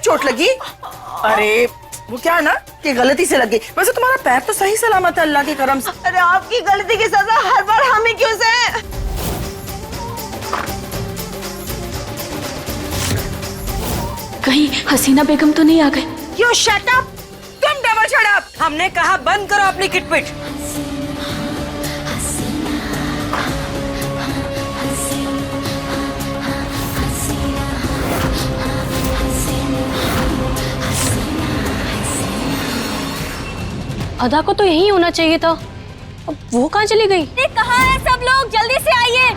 चोट लगी? अरे वो क्या है ना कि गलती से लग गई। वैसे तुम्हारा पैर तो सही सलामत है अल्लाह के करम से। अरे आपकी गलती की सजा हर बार हमें क्यों से? कहीं हसीना बेगम तो नहीं आ गई? क्यों शट अप, तुम डबल शट अप। हमने कहा बंद करो अपनी किटपिट। अदा को तो यही होना चाहिए था, अब वो कहाँ चली गई? कहाँ है सब लोग, जल्दी से आइए।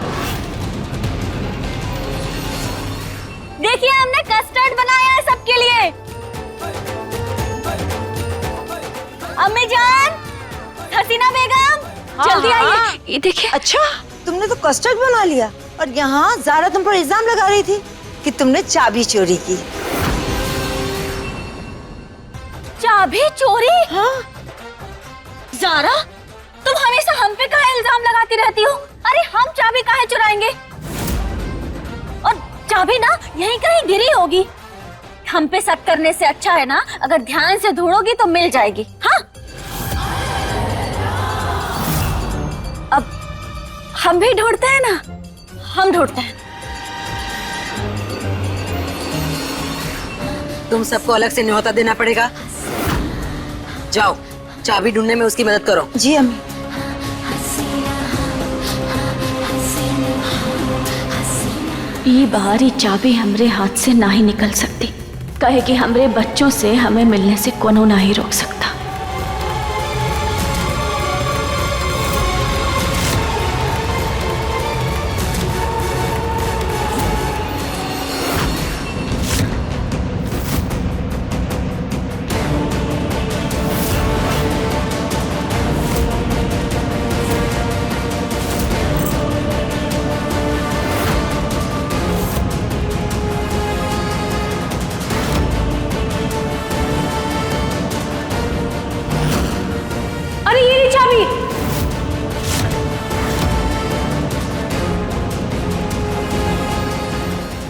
देखिए हमने कस्टर्ड बनाया है सबके लिए। अम्मी जान, हसीना बेगम, जल्दी आइए। ये देखिए। अच्छा, तुमने तो कस्टर्ड बना लिया और यहाँ ज़ारा तुम पर इल्जाम लगा रही थी कि तुमने चाबी चोरी की। चाबी चोरी? हाँ। ज़ारा, तुम हमेशा हम पे काहे इल्जाम लगाती रहती हो? अरे हम चाबी काहे चुराएंगे? और चाबी ना यहीं कहीं गिरी होगी। हम पे शक करने से अच्छा है ना अगर ध्यान से ढूंढोगी तो मिल जाएगी। हाँ, अब हम भी ढूंढते हैं ना, हम ढूंढते हैं। तुम सबको अलग से न्योता देना पड़ेगा। जाओ चाबी ढूंढने में उसकी मदद करो। जी अम्मी। ये बाहरी चाबी हमरे हाथ से ना ही निकल सकती, कहे कि हमरे बच्चों से हमें मिलने से कोनो ना ही रोक सकता।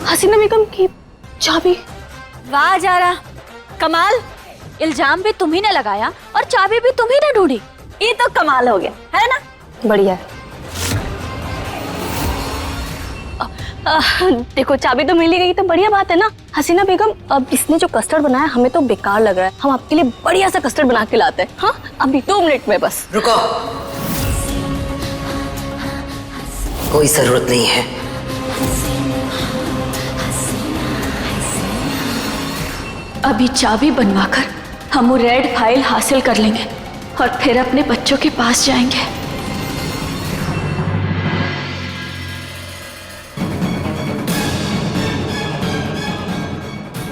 हसीना बेगम की चाबी। वाह ज़ारा, कमाल। इल्जाम भी तुम ही ने लगाया और चाबी भी तुम ही ने ढूंढी। ये तो कमाल हो गया है ना? बढ़िया। देखो चाबी तो मिल ही गई तो बढ़िया बात है ना। हसीना बेगम, अब इसने जो कस्टर्ड बनाया हमें तो बेकार लग रहा है, हम आपके लिए बढ़िया सा कस्टर्ड बना के लाते हैं। हाँ, अभी 2 मिनट में बस। रुको, कोई जरूरत नहीं है। अभी चाबी बनवाकर हम वो रेड फाइल हासिल कर लेंगे और फिर अपने बच्चों के पास जाएंगे।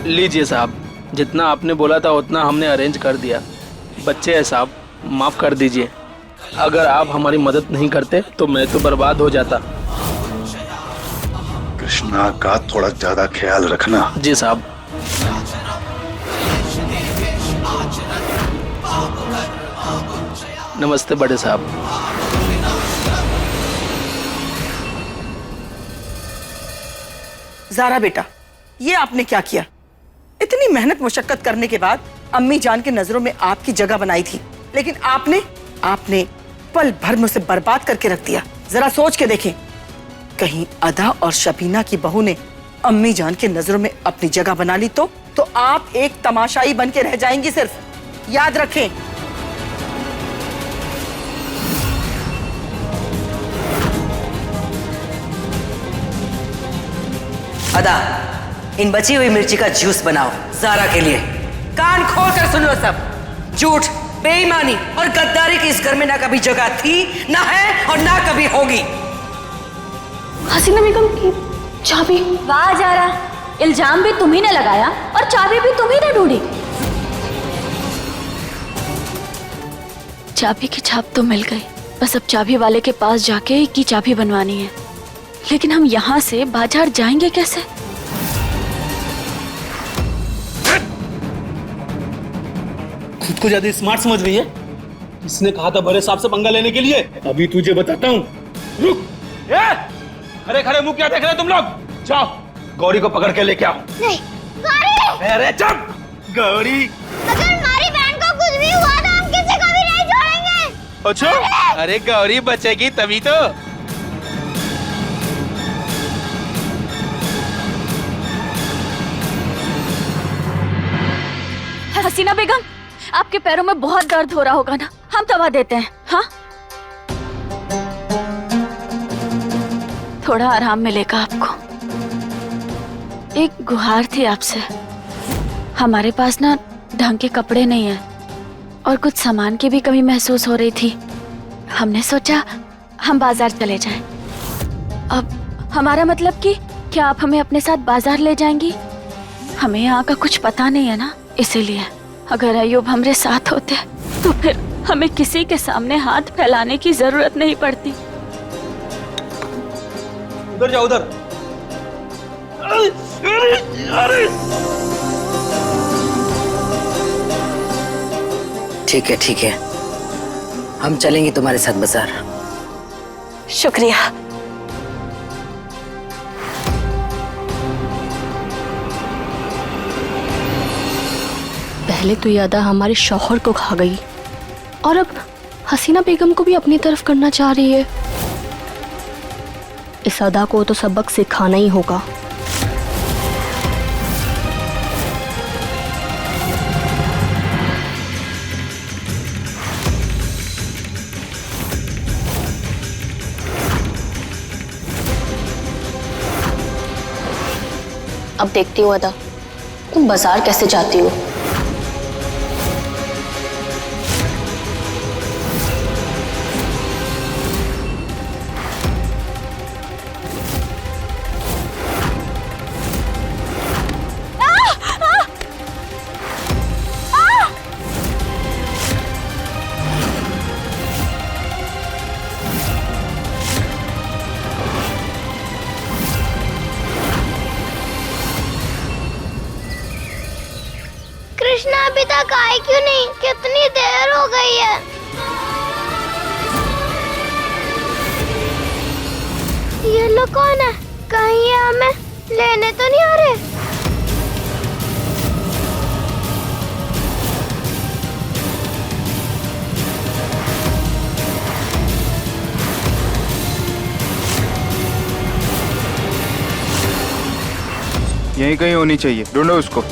लीजिए साहब, जितना आपने बोला था उतना हमने अरेंज कर दिया। बच्चे हैं साहब, माफ कर दीजिए। अगर आप हमारी मदद नहीं करते तो मैं तो बर्बाद हो जाता। कृष्णा का थोड़ा ज्यादा ख्याल रखना। जी साहब। नमस्ते बड़े साहब। ज़ारा बेटा, ये आपने क्या किया? इतनी मेहनत मुशक्कत करने के बाद अम्मी जान की नजरों में आपकी जगह बनाई थी, लेकिन आपने पल भर में उसे बर्बाद करके रख दिया। जरा सोच के देखें, कहीं अदा और शबीना की बहू ने अम्मी जान के नजरों में अपनी जगह बना ली तो आप एक तमाशाई बन के रह जाएंगी। सिर्फ याद रखें। अदा, इन बची हुई मिर्ची का जूस बनाओ ज़ारा के लिए। कान खोल कर सुन लो सब। झूठ, बेईमानी और गद्दारी की इस घर में ना कभी जगह थी, ना है और ना कभी होगी। हसीना बेगम की चाबी। वाह ज़ारा, इल्जाम भी तुम ही ने लगाया और चाबी भी तुम ही ने ढूंढी। चाबी की छाप तो मिल गई, बस अब चाबी वाले के पास जाके की चाबी बनवानी है। लेकिन हम यहाँ से बाजार जाएंगे कैसे? खुद को ज्यादा स्मार्ट समझ रही है। इसने कहा था बड़े साहब से पंगा लेने के लिए। अभी तुझे बताता हूँ। रुक। खड़े खड़े मुंह क्या देख रहे हो तुम लोग? जाओ गौरी को पकड़ के लेके आओ। नहीं, गौरी! अरे चुप गौरी। अगर हमारी बहन को कुछ भी हुआ तो हम किसी को भी नहीं छोड़ेंगे। अच्छा अरे गौरी बचेगी तभी तो। हसीना बेगम, आपके पैरों में बहुत दर्द हो रहा होगा ना, हम दवा देते हैं। हाँ, थोड़ा आराम मिलेगा आपको। एक गुहार थी आपसे, हमारे पास ना ढंग के कपड़े नहीं है और कुछ सामान की भी कमी महसूस हो रही थी। हमने सोचा हम बाजार चले जाएं। अब हमारा मतलब कि क्या आप हमें अपने साथ बाजार ले जाएंगी? हमें यहाँ का कुछ पता नहीं है ना, इसीलिए। अगर अयूब हमारे साथ होते तो फिर हमें किसी के सामने हाथ फैलाने की जरूरत नहीं पड़ती। उधर जाओ उधर। ठीक है, हम चलेंगे तुम्हारे साथ बाजार। शुक्रिया। पहले तो ये अदा हमारे शौहर को खा गई और अब हसीना बेगम को भी अपनी तरफ करना चाह रही है। इस अदा को तो सबक सिखाना ही होगा। अब देखती हूँ अदा, तुम बाजार कैसे जाती हो। कृष्णा अभी तक आए क्यों नहीं? कितनी देर हो गई है। ये लोग कौन है? कहीं ये हमें लेने तो नहीं आ रहे? यहीं कहीं होनी चाहिए, ढूंढो उसको।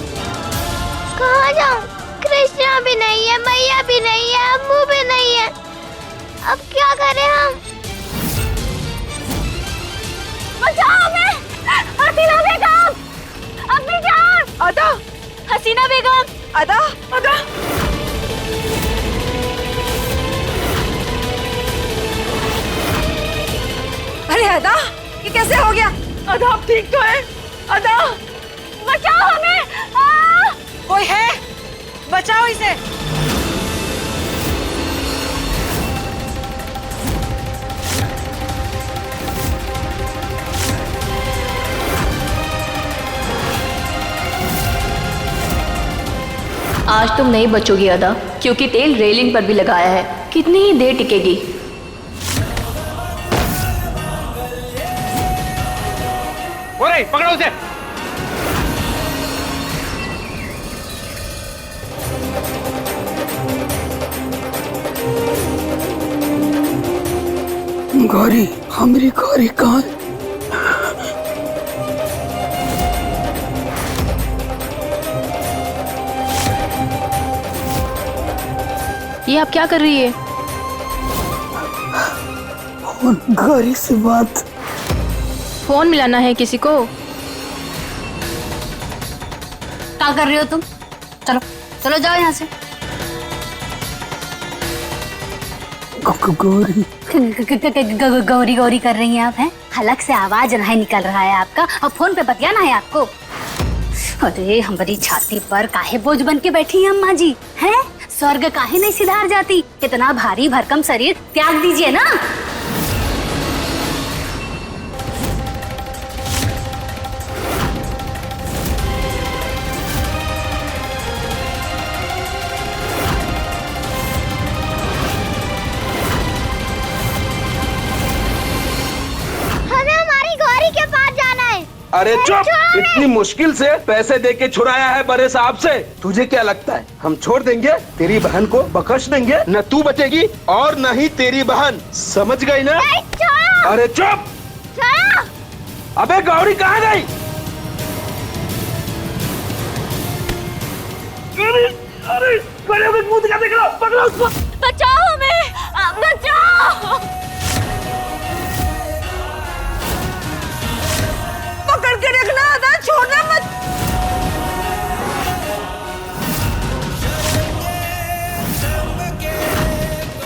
कहाँ जाऊँ? कृष्णा भी नहीं है, मैया भी नहीं है, अम्मू भी नहीं है। अब क्या करें हम? बचाओ हमें! हसीना बेगम! अम्मी जान! अदा! हसीना बेगम! अदा! अदा! अरे अदा, ये कैसे हो गया? अदा आप ठीक तो है? अदा! बचाओ हमें! कोई है? बचाओ इसे। आज तुम नहीं बचोगी अदा, क्योंकि तेल रेलिंग पर भी लगाया है। कितनी ही देर टिकेगी? ओरे पकड़ो उसे। गौरी, हमारी गौरी कहाँ है? ये आप क्या कर रही है? गौरी से बात। फोन मिलाना है किसी को? क्या कर रही हो तुम? चलो चलो जाओ यहाँ से। गौरी गौरी गौरी कर रही हैं आप? हैं हलक से आवाज नहीं निकल रहा है आपका और फोन पे बतियाना है आपको। अरे हमारी छाती पर काहे बोझ बन के बैठी हैं अम्मा जी? हैं स्वर्ग काहे नहीं सिधार जाती? इतना भारी भरकम शरीर त्याग दीजिए ना। हमें हमारी गौरी के पास जाना है। अरे चुप! इतनी मुश्किल से पैसे दे के छुड़ाया है बड़े साहब से। तुझे क्या लगता है हम छोड़ देंगे? तेरी बहन को बख्श देंगे? न तू बचेगी और न ही तेरी बहन, समझ गई ना? अरे चुप! अबे गौरी कहाँ गई? अरे मुंह दिखा, देख लो, पकड़ो उसको। बचाओ हमें, बचाओ। पकड़ के रखना आधा, छोड़ना मत।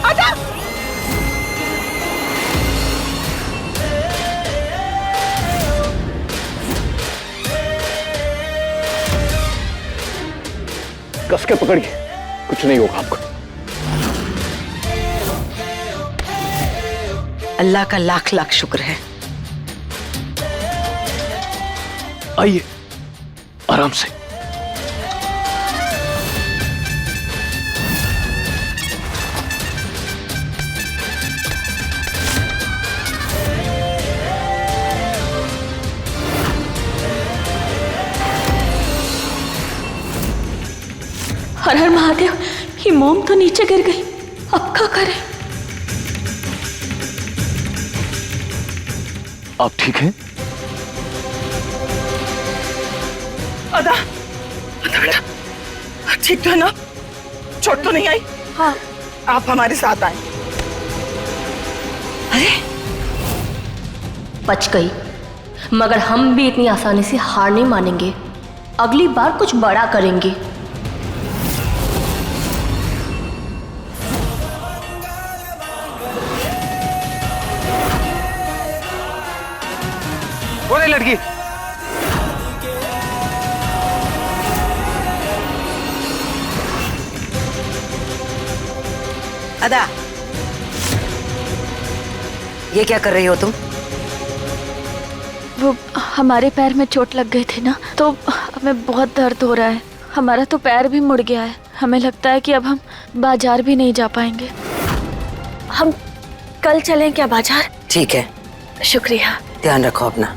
आजा। कस के पकड़िए, कुछ नहीं होगा आपको। अल्लाह का लाख लाख शुक्र है। आइए आराम से। हर हर महादेव, ये मोम तो नीचे गिर गई, अब क्या करें? आप ठीक हैं? अदा, बेटा, ठीक तो है ना? चोट तो नहीं आई? हाँ। आप हमारे साथ आए। अरे बच गई, मगर हम भी इतनी आसानी से हार नहीं मानेंगे। अगली बार कुछ बड़ा करेंगे। वो नहीं लड़की। अदा, ये क्या कर रही हो तुम? वो हमारे पैर में चोट लग गई थी ना, तो हमें बहुत दर्द हो रहा है। हमारा तो पैर भी मुड़ गया है। हमें लगता है कि अब हम बाजार भी नहीं जा पाएंगे। हम कल चलें क्या बाजार? ठीक है, शुक्रिया। ध्यान रखो अपना।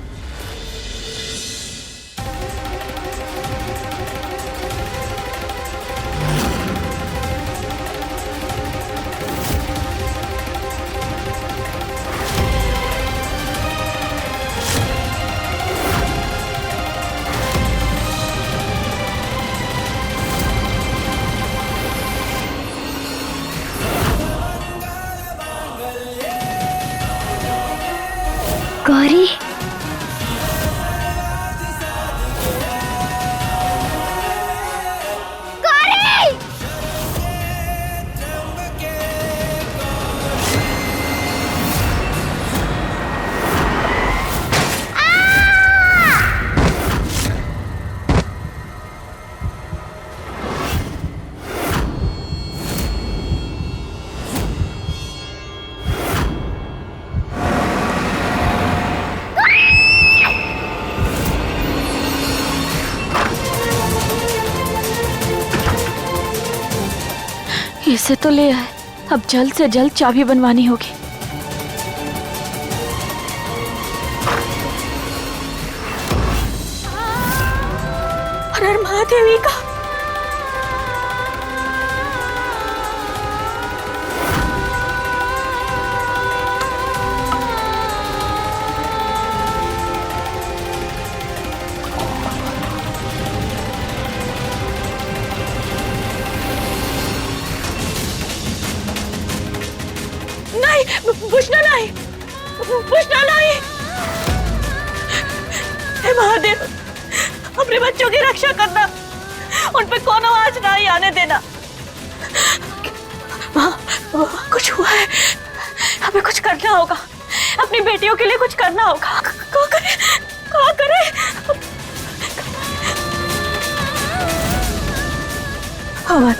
गौरी, इसे तो ले आए, अब जल्द से जल्द चाबी बनवानी होगी। हर हर महादेवी का। पूछना नहीं, पूछना नहीं। हे महादेव, अपने बच्चों की रक्षा करना, उन पे कोनो आँच नहीं आने देना। कुछ हुआ है, हमें कुछ करना होगा। अपनी बेटियों के लिए कुछ करना होगा। क्या करें, क्या करें? हवन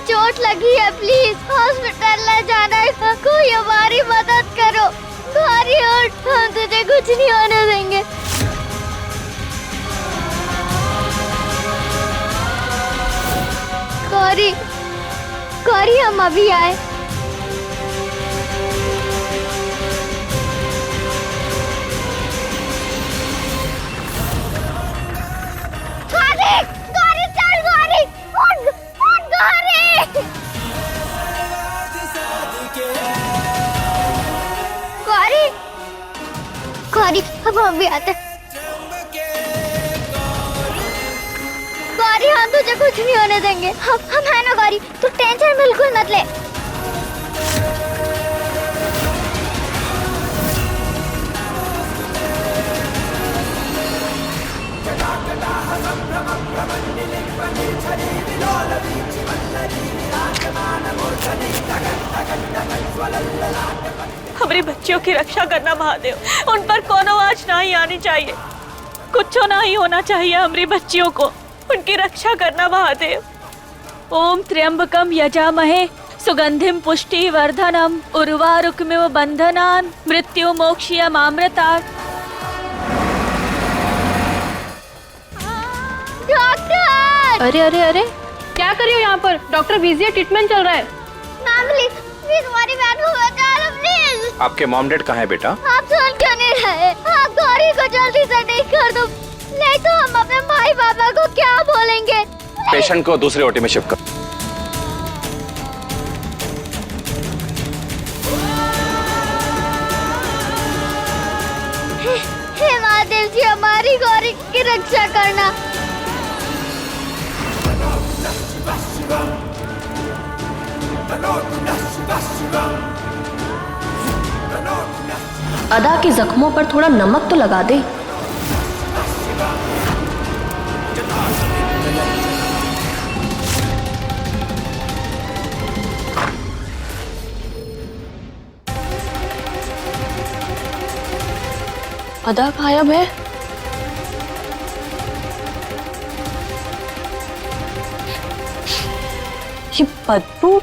चोट लगी है, प्लीज हॉस्पिटल ले जाना है। कोई हमारी मदद करो। कुछ नहीं होने देंगे। गौरी, गौरी हम अभी आए। गौरी, गौरी चल गौरी, उठ, उठ गौरी। गौरी, गौरी अब हम भी आते। गौरी हम तुझे कुछ नहीं होने देंगे। हम है ना गौरी, तू टेंशन बिल्कुल मत ले। हमारी बच्चियों की रक्षा करना महादेव, उन पर कोनो आँच नहीं आनी चाहिए, कुछ नहीं होना चाहिए हमारी बच्चियों को, उनकी रक्षा करना महादेव। ओम त्र्यंबकम यजामहे सुगंधिम पुष्टि वर्धनम उर्वारुकमिव बंधनान मृत्यु मोक्षयमामृतात्। डॉक्टर! अरे अरे अरे, क्या कर रही हो यहाँ पर? डॉक्टर बिजी है, ट्रीटमेंट चल रहा है। मैम प्लीज, प्लीज हमारी बहन को बचा लो प्लीज। आपके मॉम डैड कहाँ है बेटा? आप सुन क्यों नहीं रहे? आप गौरी को जल्दी से ठीक कर दो, नहीं तो हम अपने भाई पापा को क्या बोलेंगे? पेशेंट को दूसरे ओटी में शिफ्ट कर। हे महादेव जी, हमारी गौरी की रक्षा करना। अदा के जख्मों पर थोड़ा नमक तो लगा दे। अदा गायब है। ये बदबू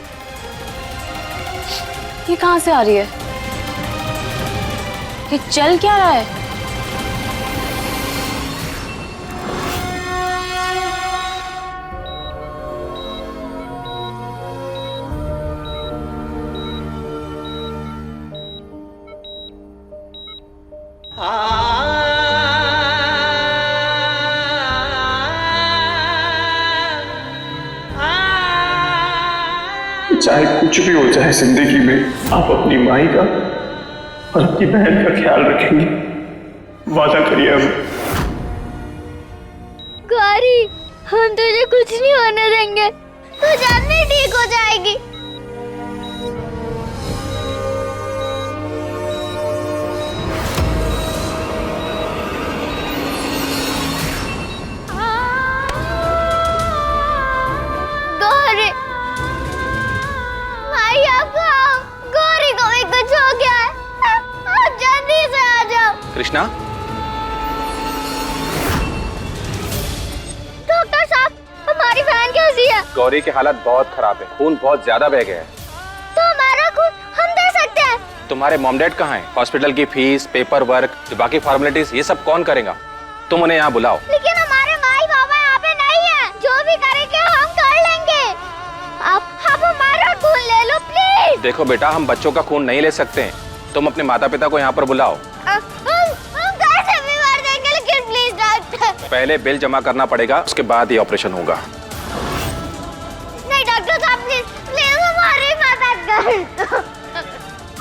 ये कहां से आ रही है? ये चल क्या रहा है? चाहे कुछ भी हो जाए जिंदगी में, आप अपनी माई का और अपनी बहन का ख्याल रखेंगे, वादा करिए हम। गौरी, हम तुझे कुछ नहीं होने देंगे, तू जल्दी ठीक हो जाएगी। गौरी, भाई आपको, गौरी को भी कुछ हो गया है, आप जल्दी से आ जाओ। कृष्णा, डॉक्टर साहब, हमारी बहन कैसी है? गौरी की हालत बहुत खराब है, खून बहुत ज्यादा बह गया है। तो हमारा खून हम दे सकते हैं। तुम्हारे मॉम डैड कहाँ हैं? हॉस्पिटल की फीस, पेपर वर्क, बाकी फॉर्मेलिटीज, ये सब कौन करेगा? तुम उन्हें यहाँ बुलाओ। लेकिन हमारे माई बाबा यहाँ पे नहीं है, जो भी करेंगे हम कर लेंगे। आप हमारा खून ले लो प्लीज। देखो बेटा, हम बच्चों का खून नहीं ले सकते हैं, तुम अपने माता पिता को यहाँ पर बुलाओ। हम कैसे भी मार देंगे, लेकिन प्लीज डॉक्टर। पहले बिल जमा करना पड़ेगा, उसके बाद ही ऑपरेशन होगा। नहीं डॉक्टर साहब, प्लीज प्लीज हमारी मदद कर।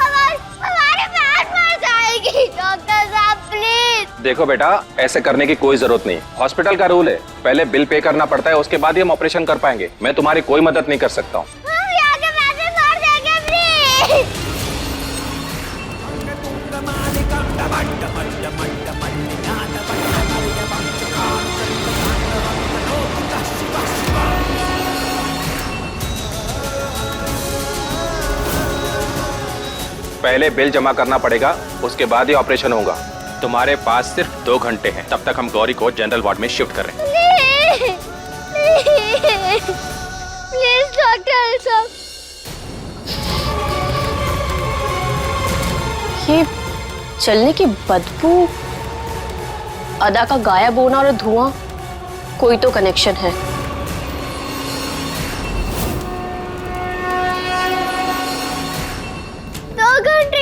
हमारी बहन मर जाएगी डॉक्टर साहब, प्लीज। देखो बेटा, ऐसे करने की कोई जरूरत नहीं, हॉस्पिटल का रूल है, पहले बिल पे करना पड़ता है, उसके बाद ही हम ऑपरेशन कर पाएंगे। मैं तुम्हारी कोई मदद नहीं कर सकता हूँ। हम यहाँ के पैसे भर देंगे प्लीज। पहले बिल जमा करना पड़ेगा, उसके बाद ही ऑपरेशन होगा। तुम्हारे पास सिर्फ 2 घंटे हैं, तब तक हम गौरी को जनरल वार्ड में शिफ्ट कर रहे हैं। प्लीज डॉक्टर साहब। चलने की बदबू, अदा का गायब होना और धुआं, कोई तो कनेक्शन है।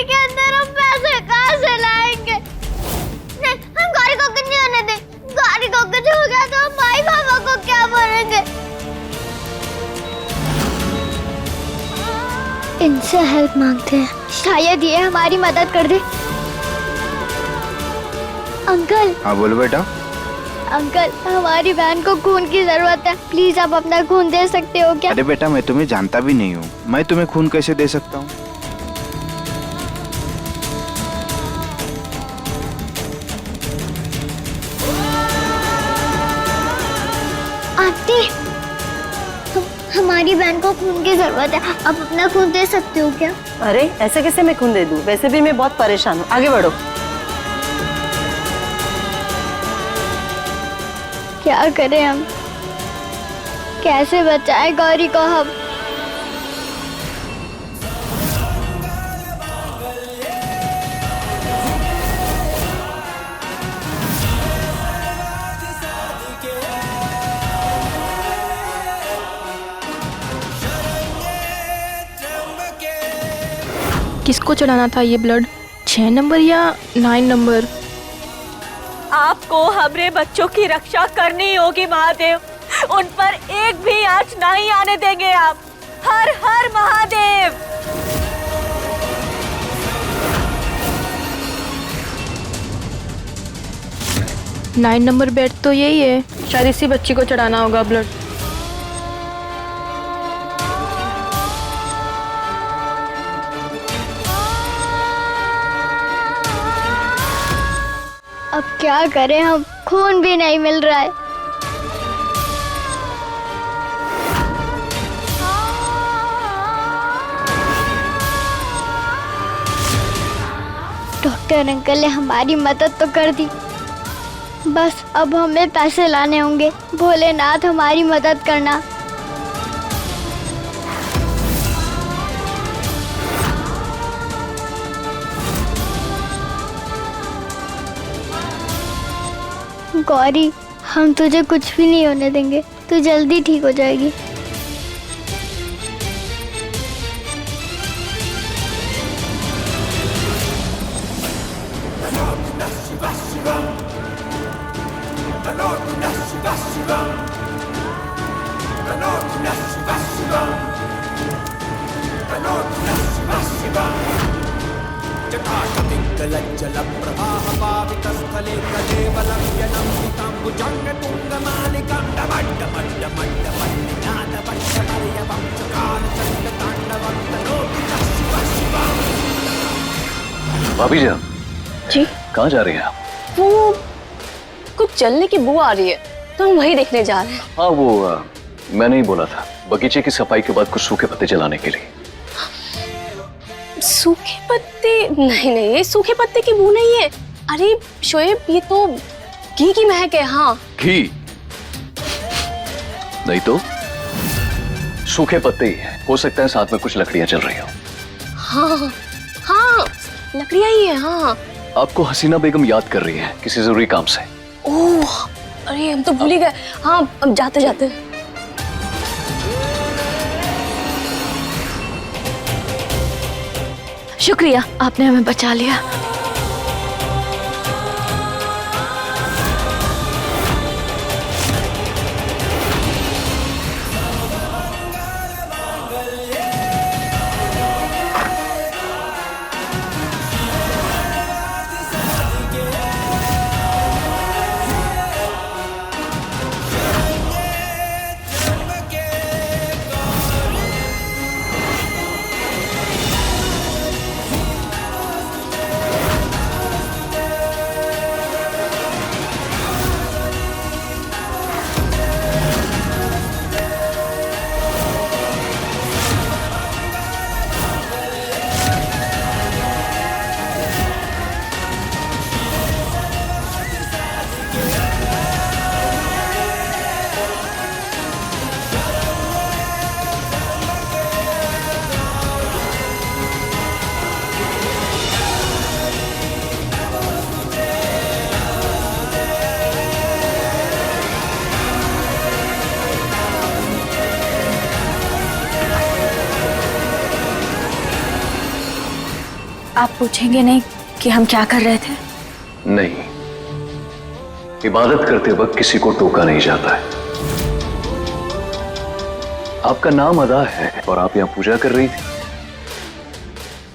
के अंदर हम पैसे कहाँ से लाएंगे? नहीं, हम गाड़ी को कुछ नहीं होने दें। गाड़ी को कुछ हो गया तो हम भाई बाबा को क्या बोलेंगे? इनसे हेल्प मांगते हैं, शायद ये हमारी मदद कर दे। अंकल। हाँ बोलो बेटा। अंकल, हमारी बहन को खून की जरूरत है, प्लीज आप अपना खून दे सकते हो क्या? अरे बेटा, मैं तुम्हें जानता भी नहीं हूँ, मैं तुम्हें खून कैसे दे सकता हूँ? आंटी, हमारी बहन को खून की जरूरत है, आप अपना खून दे सकते हो क्या? अरे ऐसे कैसे मैं खून दे दूं? वैसे भी मैं बहुत परेशान हूँ। आगे बढ़ो। क्या करें हम? कैसे बचाएं गौरी को हम? किसको चढ़ाना था ये ब्लड? 6 नंबर या 9 नंबर? आपको हमरे बच्चों की रक्षा करनी होगी महादेव। उन पर एक भी आंच नहीं आने देंगे आप। हर हर महादेव। 9 नंबर बेड तो यही है, शायद इसी बच्ची को चढ़ाना होगा ब्लड। अब क्या करें हम? खून भी नहीं मिल रहा है। डॉक्टर अंकल ने हमारी मदद तो कर दी, बस अब हमें पैसे लाने होंगे। भोलेनाथ हमारी मदद करना। गौरी, हम तुझे कुछ भी नहीं होने देंगे, तू जल्दी ठीक हो जाएगी। भाभी जान जी, कहाँ जा रही हैं आप? वो कुछ जलने की बू आ रही है, तो हम वही देखने जा रहे हैं। हाँ वो मैंने ही बोला था, बगीचे की सफाई के बाद कुछ सूखे पत्ते जलाने के लिए। सूखे पत्ते? नहीं नहीं, ये सूखे पत्ते की बू नहीं है। अरे शोएब, ये तो घी की महक है। हाँ, घी नहीं तो सूखे पत्ते ही है। हो सकता है साथ में कुछ लकड़ियां चल रही हो। हाँ हाँ, लकड़ियां ही है। हाँ, आपको हसीना बेगम याद कर रही है किसी जरूरी काम से। ओह, अरे हम तो भूल ही गए। हाँ, अब जाते जाते। शुक्रिया, आपने हमें बचा लिया। आप पूछेंगे नहीं कि हम क्या कर रहे थे? नहीं, इबादत करते वक्त किसी को टोका नहीं जाता है। आपका नाम अदा है और आप यहाँ पूजा कर रही थी।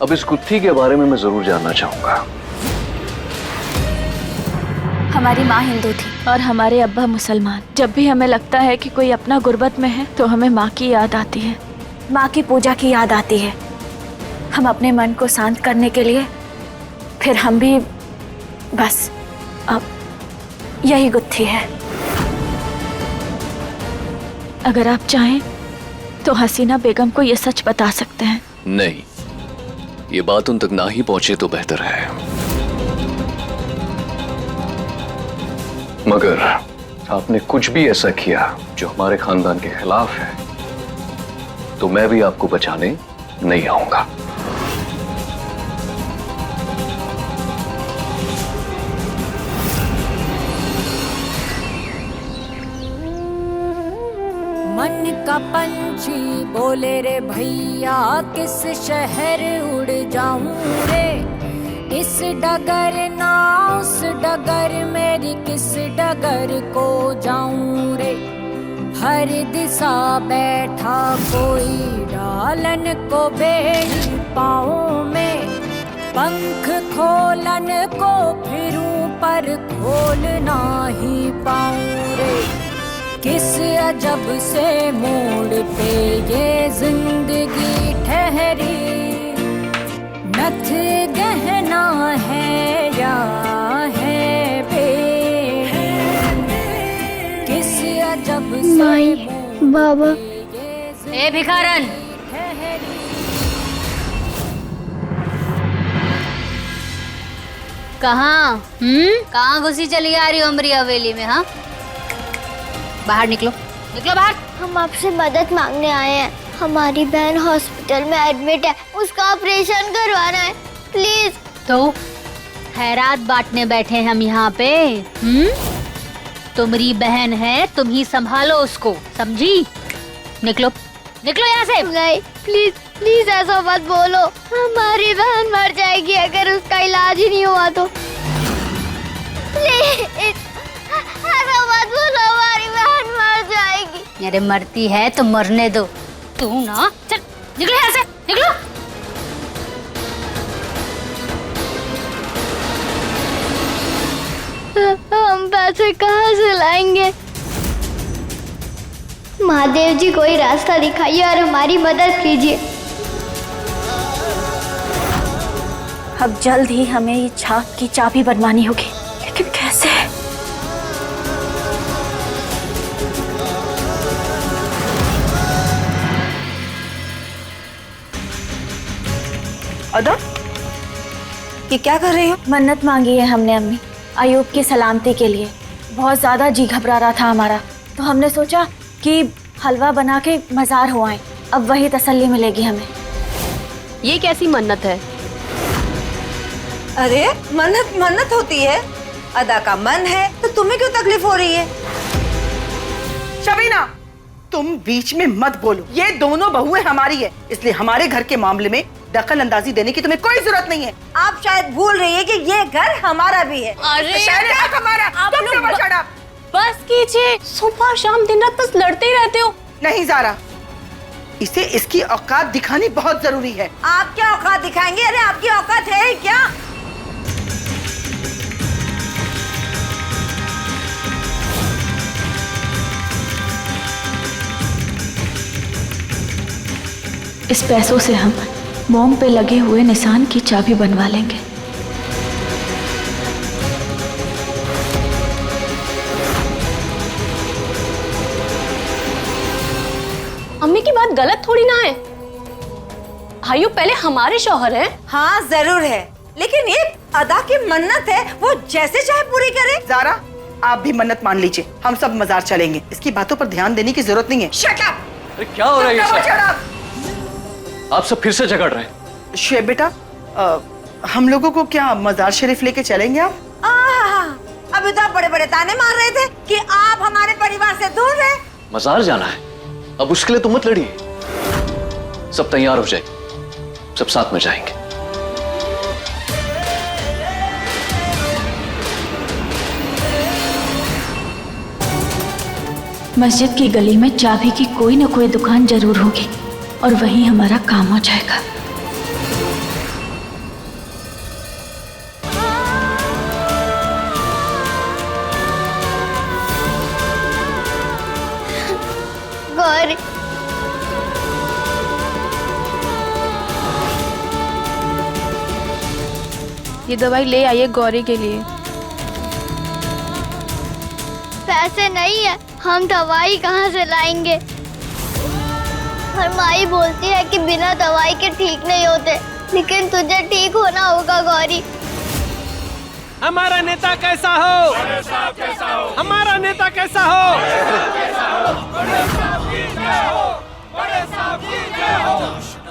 अब इस गुत्थी के बारे में मैं जरूर जानना चाहूंगा। हमारी माँ हिंदू थी और हमारे अब्बा मुसलमान। जब भी हमें लगता है कि कोई अपना गुर्बत में है तो हमें माँ की याद आती है, माँ की पूजा की याद आती है। हम अपने मन को शांत करने के लिए फिर हम भी बस अब यही गुत्थी है। अगर आप चाहें तो हसीना बेगम को ये सच बता सकते हैं। नहीं, ये बात उन तक ना ही पहुंचे तो बेहतर है। मगर आपने कुछ भी ऐसा किया जो हमारे खानदान के खिलाफ है तो मैं भी आपको बचाने नहीं आऊंगा। मन का पंछी बोले रे भैया, किस शहर उड़ जाऊं रे। इस डगर ना उस डगर, मेरी किस डगर को जाऊं रे। हर दिशा बैठा कोई डालन को बेड़ी पाँव में। पंख खोलन को फिरूं पर खोलना ही पाऊं रे। किस अजब से मोड़ पे ये जिंदगी ठहरी। नथ गहना है या है बेड़ी। किस अजब से बाबा। ए भिखारन, कहाँ कहाँ घुसी चली आ रही हो हमारी हवेली में? हाँ, बाहर निकलो, निकलो बाहर। हम आपसे मदद मांगने आए हैं। हमारी बहन हॉस्पिटल में एडमिट है, उसका ऑपरेशन करवाना है, प्लीज। तो खैरात बांटने बैठे हैं हम यहाँ पे। तुम्हारी बहन है, तुम ही संभालो उसको, समझी? निकलो, निकलो यहाँ से। नहीं, प्लीज प्लीज ऐसा मत बोलो। हमारी बहन मर जाएगी अगर उसका इलाज ही नहीं हुआ तो। प्लीज ऐसा मत बोलो, हमारी बहन मर जाएगी। अरे मरती है तो मरने दो। तू ना चल, निकलो यहाँ से, निकलो। हम पैसे कहाँ से लाएंगे? महादेव जी कोई रास्ता दिखाइए और हमारी मदद कीजिए। अब जल्द ही हमें ये झांक की चाबी बनवानी होगी, लेकिन कैसे? अदा, ये क्या कर रही हो? मन्नत मांगी है हमने अम्मी, अयूब की सलामती के लिए। बहुत ज़्यादा जी घबरा रहा था हमारा, तो हमने सोचा कि हलवा बना के मज़ार हो आए, अब वही तसल्ली मिलेगी हमें। ये कैसी मन्नत है? अरे मन्नत मन्नत होती है, अदा का मन है तो तुम्हें क्यों तकलीफ हो रही है? शबीना, तुम बीच में मत बोलो। ये दोनों बहुएं हमारी है, इसलिए हमारे घर के मामले में दखल अंदाजी देने की तुम्हें कोई जरूरत नहीं है। आप शायद भूल रही है कि ये घर हमारा भी है। अरे शायद हमारा। तुम लोग shut up। बस कीजिए, सुबह शाम दिन रात बस लड़ते ही रहते हो। नहीं ज़ारा, इसे इसकी औकात दिखानी बहुत जरूरी है। आप क्या औकात दिखाएंगे? अरे आपकी औकात है ही क्या? इस पैसों से हम मोम पे लगे हुए निशान की चाबी बनवा लेंगे। अम्मी की बात गलत थोड़ी ना है, आयु पहले हमारे शौहर हैं। हाँ जरूर है, लेकिन ये अदा की मन्नत है, वो जैसे चाहे पूरी करे। ज़ारा, आप भी मन्नत मान लीजिए, हम सब मजार चलेंगे। इसकी बातों पर ध्यान देने की जरूरत नहीं है। Shut up! अरे क्या हो रहा है ये सब? आप सब फिर से झगड़ रहे हैं। शुएब बेटा, हम लोगों को क्या मजार शरीफ लेके चलेंगे आप? अभी तो आप बड़े बड़े ताने मार रहे थे कि आप हमारे परिवार से दूर रहे। मजार जाना है, अब उसके लिए तो मत लड़िए। सब तैयार हो जाए, सब साथ में जाएंगे। मस्जिद की गली में चाबी की कोई ना कोई दुकान जरूर होगी और वहीं हमारा काम हो जाएगा। गौरी, ये दवाई ले आइए गौरी के लिए। पैसे नहीं है, हम दवाई कहाँ से लाएंगे? और माई बोलती है कि बिना दवाई के ठीक नहीं होते, लेकिन तुझे ठीक होना होगा गौरी। हमारा नेता कैसा हो? हमारा नेता कैसा हो?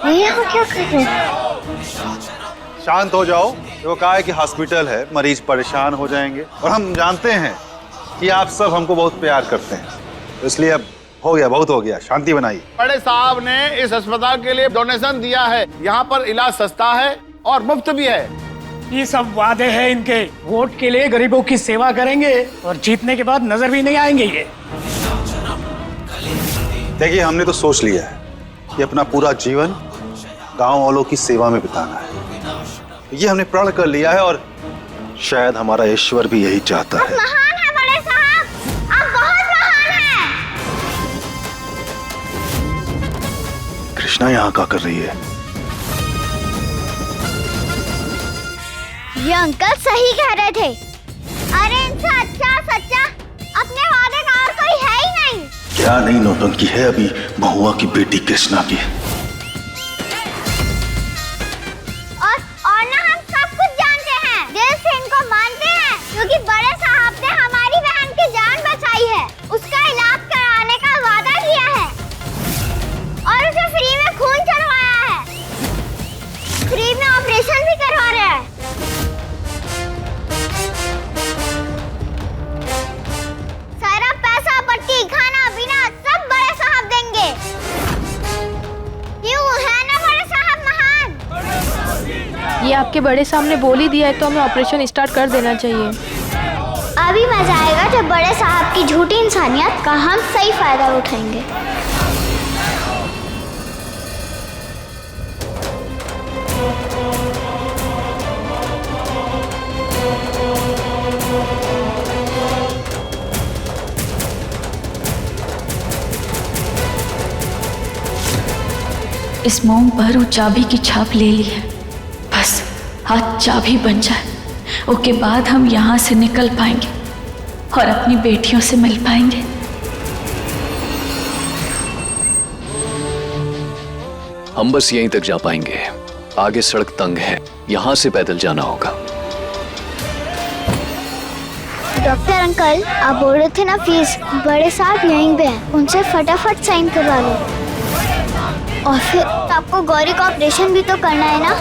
भैया वो क्या कर रहे हैं? शांत हो जाओ। वो कहा है कि हॉस्पिटल है, मरीज परेशान हो जाएंगे, और हम जानते हैं कि आप सब हमको बहुत प्यार करते हैं, तो इसलिए अब हो गया, बहुत हो गया, शांति बनाइए। बड़े साहब ने इस अस्पताल के लिए डोनेशन दिया है। यहाँ पर इलाज सस्ता है और मुफ्त भी है। ये सब वादे हैं इनके। वोट के लिए गरीबों की सेवा करेंगे और जीतने के बाद नजर भी नहीं आएंगे ये। देखिए, हमने तो सोच लिया है कि अपना पूरा जीवन गांव वालों की सेवा में बिताना है। ये हमने प्रण कर लिया है और शायद हमारा ईश्वर भी यही चाहता है। महान है बड़े साहब, आप बहुत महान हैं। कृष्णा यहाँ क्या कर रही है? ये अंकल सही कह रहे थे। अरे इनसे अच्छा सच्चा अपने वादे का और कोई है ही नहीं। क्या नई नौटंकी है अभी महुआ की बेटी कृष्णा की? और ना हम सब कुछ जानते हैं, दिल से इनको मानते हैं, क्योंकि बड़े साहब ने हमारी बहन की जान बचाई है, उसका इलाज कराने का वादा किया है और उसे फ्री में खून चढ़वाया है, फ्री में ऑपरेशन भी करवा रहे हैं। सारा पैसा, पट्टी, खाना पीना सब बड़े साहब देंगे। क्यों है ना बड़े साहब महान? ये आपके बड़े साहब ने बोल ही दिया है, तो हमें ऑपरेशन स्टार्ट कर देना चाहिए। अभी मजा आएगा जब बड़े साहब की झूठी इंसानियत का हम सही फायदा उठाएंगे। इस मोम पर वो चाबी की छाप ले ली है, बस हाथ चाबी बन जाए, उसके बाद हम यहाँ से निकल पाएंगे और अपनी बेटियों से मिल पाएंगे। हम बस यहीं तक जा पाएंगे, आगे सड़क तंग है, यहाँ से पैदल जाना होगा। डॉक्टर अंकल, आप बोल रहे थे ना फीस, बड़े साहब यहीं पे हैं, उनसे फटाफट साइन करवा लो। और फिर आपको गौरी का ऑपरेशन भी तो करना है ना?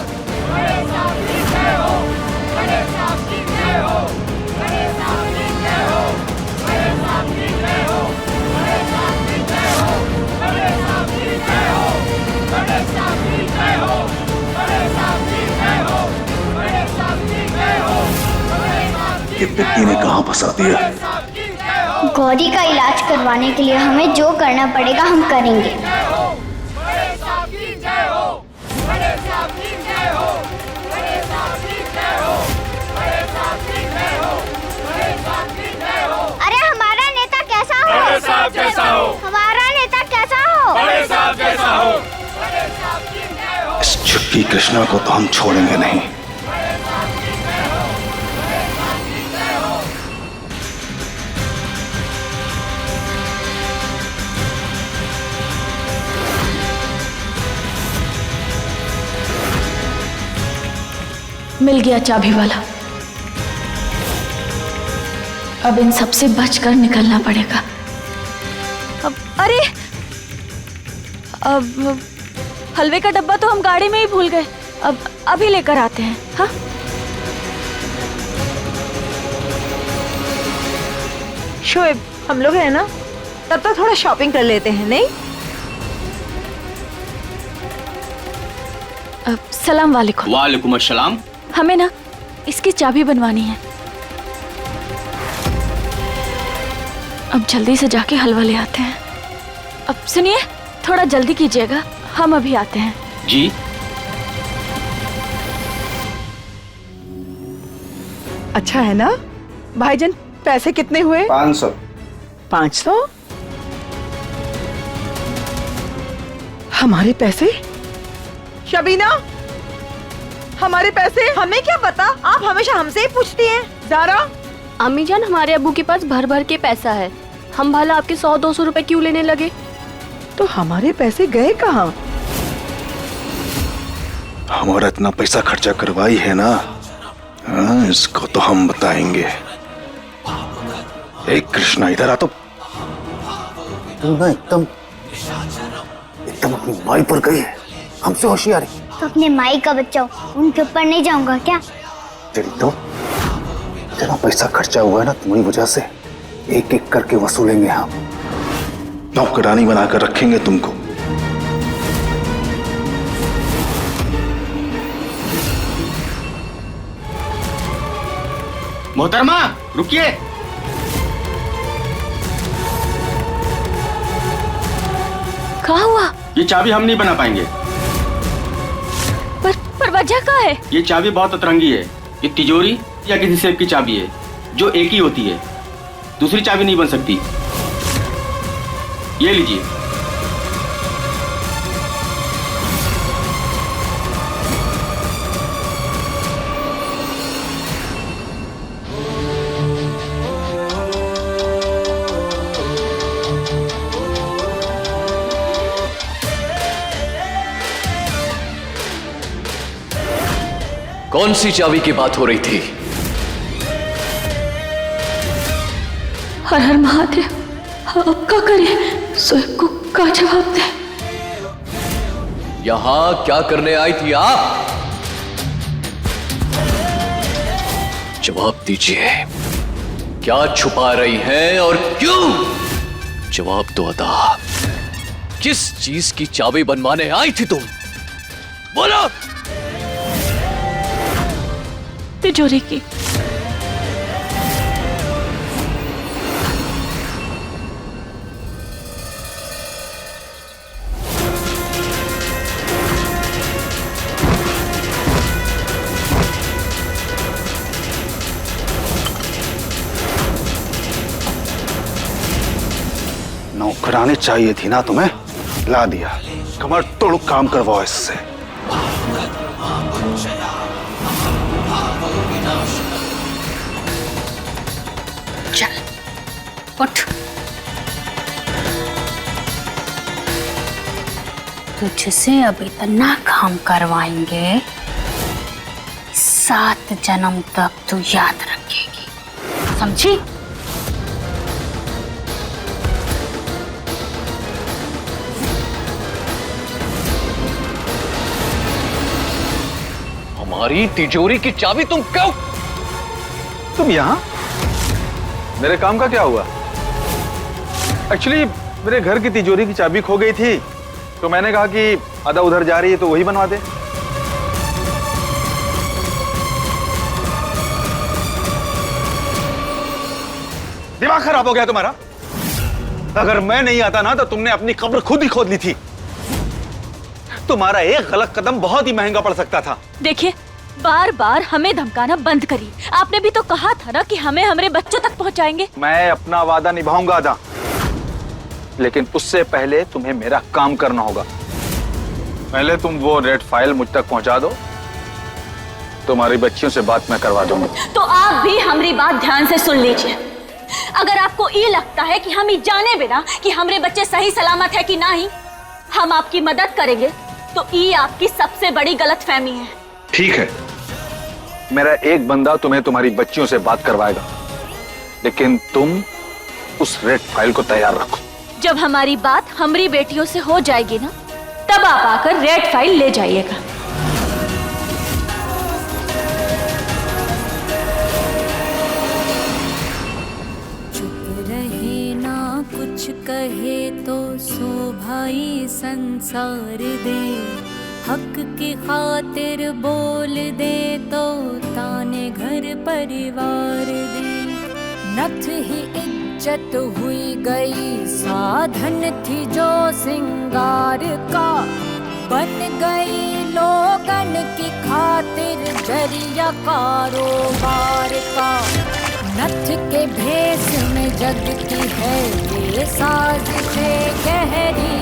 ये पिट्टी ने कहाँ फंसा दिया? गौरी का इलाज करवाने के लिए हमें जो करना पड़ेगा हम करेंगे। अरे हमारा नेता कैसा हो? बड़े साहब जैसा हो। हमारा नेता कैसा हो? बड़े साहब जैसा हो। इस छुट्टी कृष्णा को तो हम छोड़ेंगे नहीं। मिल गया चाबी वाला। अब इन सबसे बचकर निकलना पड़ेगा। अरे अब हलवे का डब्बा तो हम गाड़ी में ही भूल गए, अब अभी लेकर आते हैं। हाँ शोएब, हम लोग हैं ना, तब तक थोड़ा शॉपिंग कर लेते हैं, नहीं? सलाम वालेकुम। वालेकुम अस्सलाम। हमें ना इसकी चाबी बनवानी है। अब जल्दी से जाके हलवा ले आते हैं। अब सुनिए, थोड़ा जल्दी कीजिएगा, हम अभी आते हैं। जी। अच्छा है ना भाईजान? पैसे कितने हुए? 500। 500? हमारे पैसे? शबीना, हमारे पैसे? हमें क्या पता, आप हमेशा हमसे ही पूछती हैं। ज़ारा, अम्मी जान, हमारे अब्बू के पास भर भर के पैसा है, हम भला आपके 100-200 रुपए क्यों लेने लगे? तो हमारे पैसे गए कहाँ? हमारा इतना पैसा खर्चा करवाई है ना, हाँ, इसको तो हम बताएंगे। एक कृष्णा, इधर आ। तो तू ना एकदम अपनी माई पर गई है, हमसे होशियारी। तो अपने माई का बच्चा हो, उनके ऊपर नहीं जाऊंगा क्या? तेरी तो इतना पैसा खर्चा हुआ है ना तुम्हारी वजह से, एक एक करके वसूलेंगे हम। नौकरानी बनाकर रखेंगे तुमको। मोहतरमा रुकिए। क्या हुआ? ये चाबी हम नहीं बना पाएंगे। पर वजह क्या है? ये चाबी बहुत अतरंगी है। ये तिजोरी या किसी सेफ की चाबी है जो एक ही होती है, दूसरी चाबी नहीं बन सकती। ये लीजिए। कौन सी चाबी की बात हो रही थी? हर हर महादेव, अब क्या करें? सोएब को क्या जवाब दे? यहां क्या करने आई थी आप? जवाब दीजिए, क्या छुपा रही हैं और क्यों? जवाब दो अदा, किस चीज की चाबी बनवाने आई थी तुम? बोलो। तिजोरी की। नौकरानी चाहिए थी ना तुम्हें, ला दिया। कमर तोड़ काम करवाओ इससे। चल उठ। तुझसे अब इतना काम करवाएंगे, 7 जन्म तक तू याद रखेगी, समझी? हमारी तिजोरी की चाबी तुम क्यों? तुम यहाँ? मेरे काम का क्या हुआ? एक्चुअली मेरे घर की तिजोरी की चाबी खो गई थी, तो मैंने कहा कि अदा उधर जा रही है तो वही बनवा दे। दिमाग खराब हो गया तुम्हारा? अगर मैं नहीं आता ना तो तुमने अपनी कब्र खुद ही खोद ली थी। तुम्हारा एक गलत कदम बहुत ही महंगा पड़ सकता था। देखिए, बार बार हमें धमकाना बंद करिए। आपने भी तो कहा था ना कि हमें हमारे बच्चों तक पहुंचाएंगे। मैं अपना वादा निभाऊंगा अदा, लेकिन उससे पहले तुम्हें मेरा काम करना होगा। पहले तुम वो रेड फाइल मुझ तक पहुंचा दो, तुम्हारी बच्चियों से बात मैं करवा दूंगा। तो आप भी हमारी बात ध्यान से सुन लीजिए। अगर आपको ये लगता है कि हम ये जाने बिना कि हमारे बच्चे सही सलामत है कि नहीं हम आपकी मदद करेंगे, तो ये आपकी सबसे बड़ी गलतफहमी है। ठीक है, मेरा एक बंदा तुम्हें तुम्हारी बच्चियों से बात करवाएगा, लेकिन तुम उस रेड फाइल को तैयार रखो। जब हमारी बात हमारी बेटियों से हो जाएगी ना, तब आप आकर रेड फाइल ले जाइएगा। चुप रहे ना कुछ कहे तो सो भाई संसार दे, हक की खातिर बोल दे तो ताने घर परिवार दे। नथ ही एक इज्जत हुई गई साधन थी जो सिंगार का, बन गई लोगन की खातिर जरिया कारोबार का। नथ के भेस में जगती है ये साजिशें गहरी।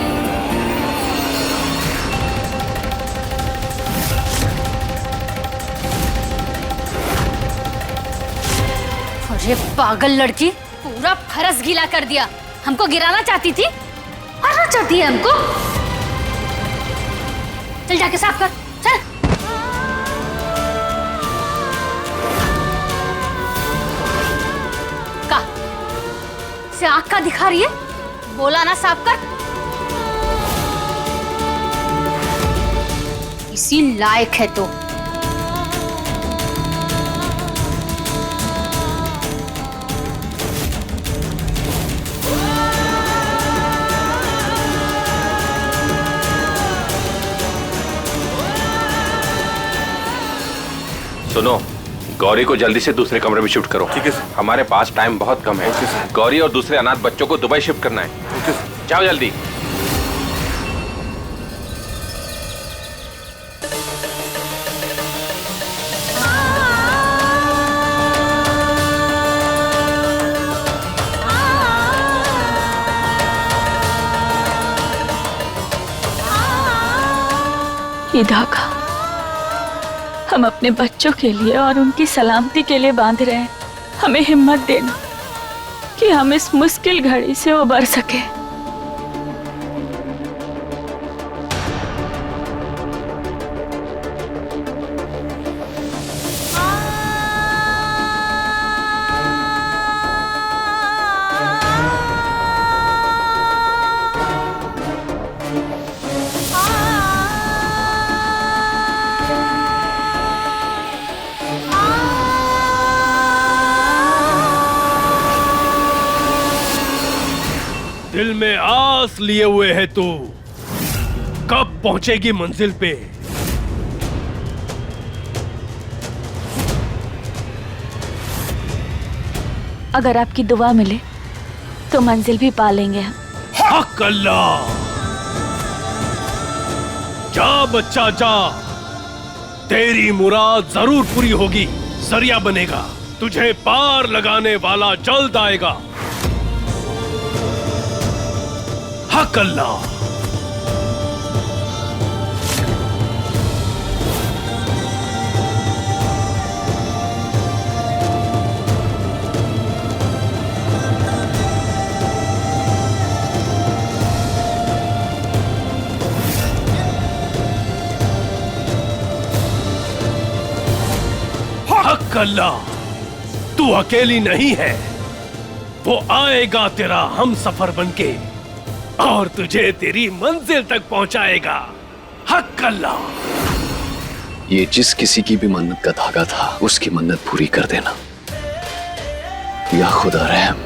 अरे पागल लड़की, पूरा फरस गीला कर दिया। हमको गिराना चाहती थी, मारना चाहती है हमको। चल जाके साफ कर, चल। का से आँख का दिखा रही है, बोला ना साफ कर। इसी लायक है तो। सुनो, गौरी को जल्दी से दूसरे कमरे में शिफ्ट करो। ठीक है सर। हमारे पास टाइम बहुत कम है। गौरी और दूसरे अनाथ बच्चों को दुबई शिफ्ट करना है। जाओ जल्दी। ये धागा हम अपने बच्चों के लिए और उनकी सलामती के लिए बांध रहे हैं। हमें हिम्मत देना कि हम इस मुश्किल घड़ी से उबर सके। दिल में आस लिए हुए है तू, कब पहुंचेगी मंजिल पे? अगर आपकी दुआ मिले तो मंजिल भी पा लेंगे हम। हक अल्लाह। जा बच्चा जा, तेरी मुराद जरूर पूरी होगी। जरिया बनेगा, तुझे पार लगाने वाला जल्द आएगा। हक अल्लाह। हक अल्लाह, तू अकेली नहीं है, वो आएगा तेरा हम सफर बनके और तुझे तेरी मंजिल तक पहुंचाएगा। हक अल्लाह। ये जिस किसी की भी मन्नत का धागा था, उसकी मन्नत पूरी कर देना। या खुदा रहम।